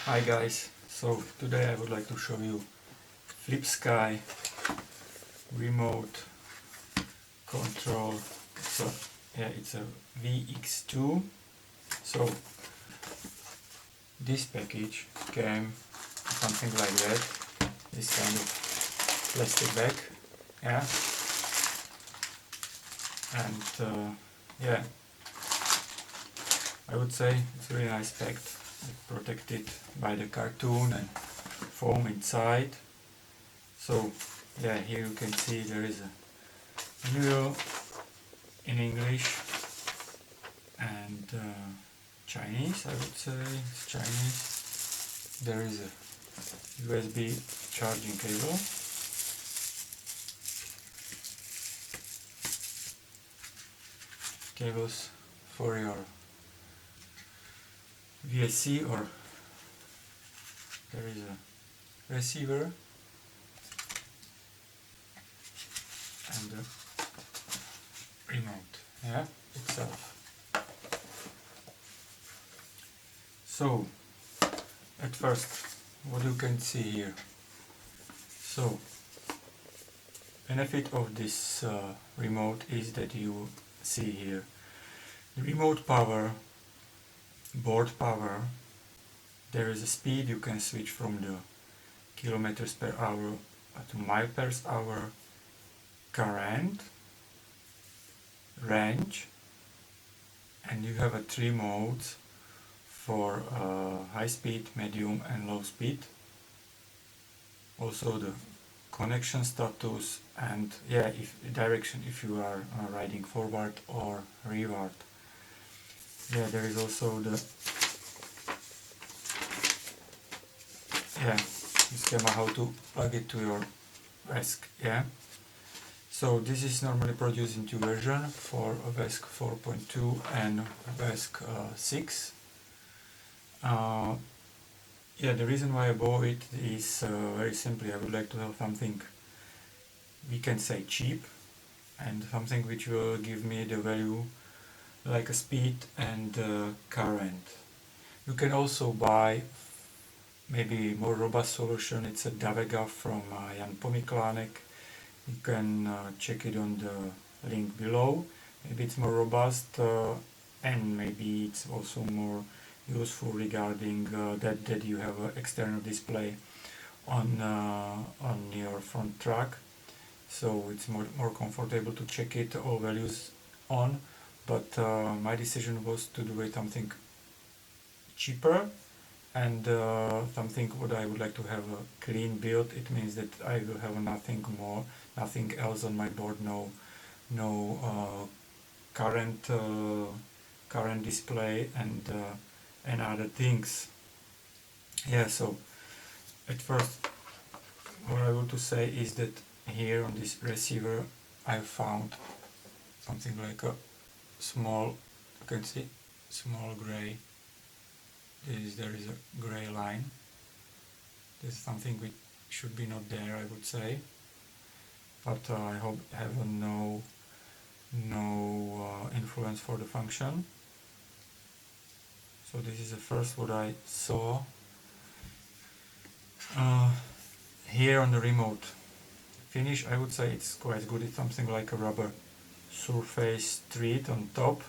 Hi guys, so today I would like to show you Flipsky remote control. So yeah, it's a VX2. So this package came something like that, this kind of plastic bag, yeah, and yeah, I would say it's really nice packed, protected by the cartoon and foam inside. So yeah, here you can see there is a manual in English and Chinese, I would say it's Chinese. There is a USB charging cable. Cables for your VSC, or there is a receiver and the remote, yeah, itself. So at first, what you can see here. So benefit of this remote is that you see here the remote power, board power. There is a speed, you can switch from the kilometers per hour to mile per hour, current, range, and you have a 3 modes for high speed, medium and low speed. Also the connection status and yeah, if direction, if you are riding forward or reward. Yeah, there is also the schema how to plug it to your VESC. Yeah, so this is normally produced in 2 versions, for VESC 4.2 and VESC 6. Yeah, the reason why I bought it is very simply, I would like to have something, we can say, cheap, and something which will give me the value like a speed and current. You can also buy maybe more robust solution. It's a Davega from Unpackage. You can check it on the link below. Maybe it's more robust and maybe it's also more useful regarding that you have an external display on your front track, so it's more comfortable to check it all values on. But my decision was to do it something cheaper and something what I would like to have a clean build. It means that I will have nothing else on my board, no current display and other things. Yeah, so at first what I want to say is that here on this receiver I found something like a small, you can see, small gray. There is a gray line. This is something which should be not there, I would say, but I hope have no influence for the function. So this is the first what I saw. Here on the remote finish, I would say it's quite good. It's something like a rubber surface treat on top.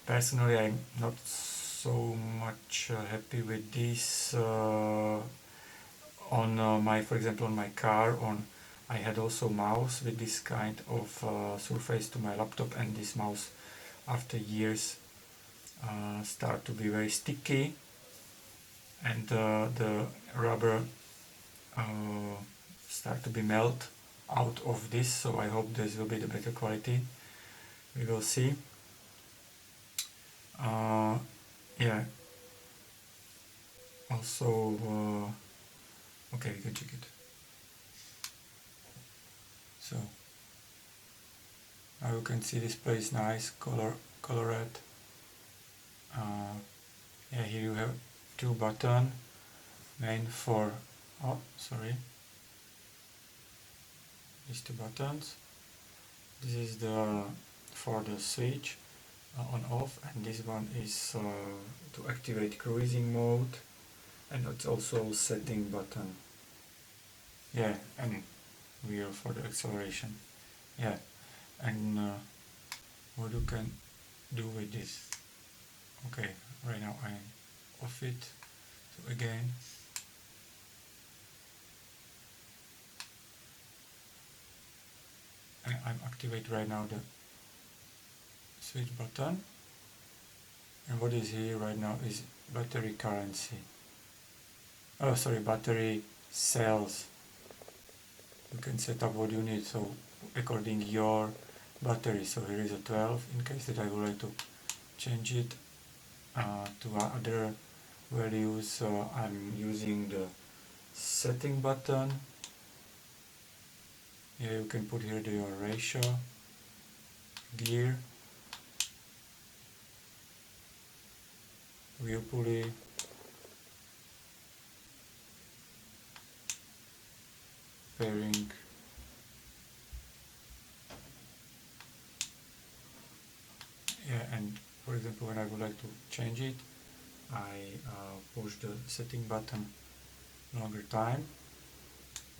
Personally, I'm not so much happy with this on my, for example, on my car. I had also mouse with this kind of surface to my laptop, and this mouse after years start to be very sticky, and the rubber start to be melt out of this. So I hope this will be the better quality. We will see. Yeah, also okay, we can check it. So now you can see display is nice, colored. Yeah, here you have 2 buttons, main for, oh sorry, these 2 buttons. This is the for the switch on off, and this one is to activate cruising mode, and it's also setting button. Yeah, and wheel for the acceleration. Yeah, and what you can do with this. Okay, right now I'm off it. So again, I'm activate right now the switch button, and what is here right now is battery currency. Oh, sorry, battery cells. You can set up what you need, so according your battery. So here is a 12, in case that I would like to change it to other values. I'm using the setting button. Yeah, you can put here your ratio, gear, wheel pulley, pairing, yeah, and for example when I would like to change it, I push the setting button longer time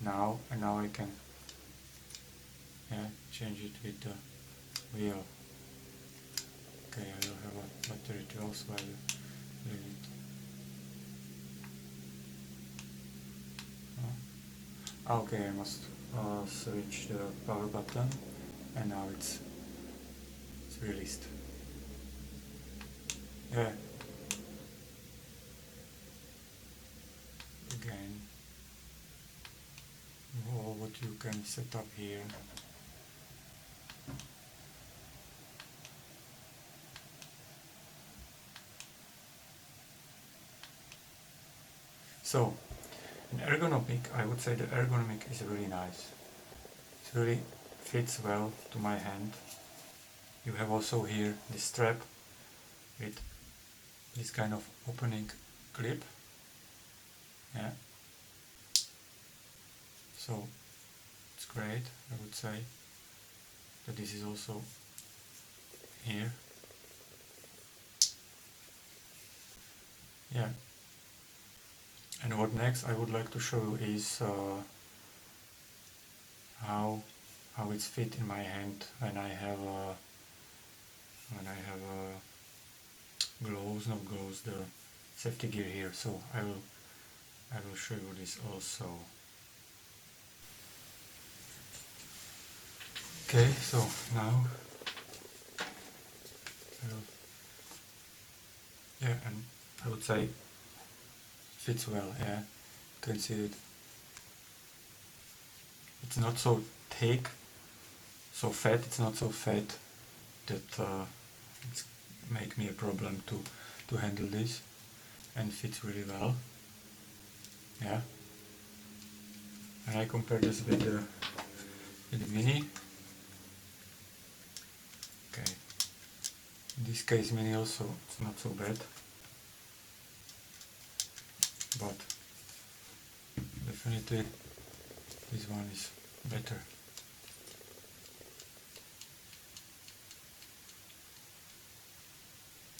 now, and now I can change it with the wheel. Okay, I will have a battery 12, so I will leave it. Okay, I must switch the power button, and now it's released. Yeah. Again, what you can set up here. So, in ergonomic, I would say the ergonomic is really nice. It really fits well to my hand. You have also here this strap with this kind of opening clip. Yeah. So it's great, I would say, that this is also here. Yeah. And what next I would like to show you is how it's fit in my hand when I have gloves, not gloves, the safety gear here. So I will show you this also. Okay, so now yeah, and I would say fits well. Yeah, you can see it. It's not so thick, so fat. It's not so fat that it's make me a problem to handle this, and fits really well. Yeah, and I compare this with the Mini. Okay, in this case Mini also it's not so bad, but definitely this one is better.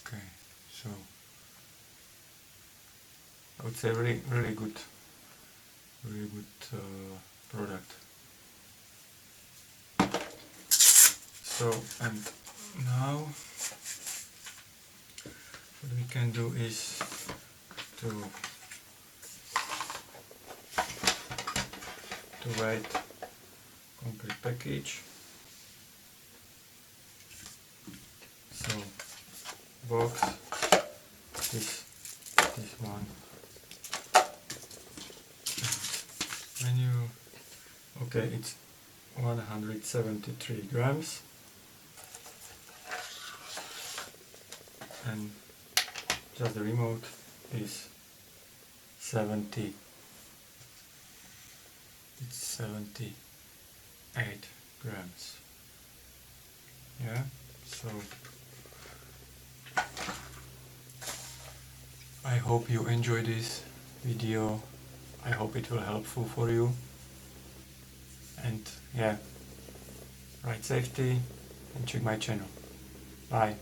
Okay, so I would say really good product. So, and now what we can do is to write complete package. So box, this one, menu. Okay, it's 173 grams, and just the remote is 70. It's 78 grams. Yeah, so I hope you enjoy this video. I hope it will helpful for you. And yeah, ride safety and check my channel. Bye.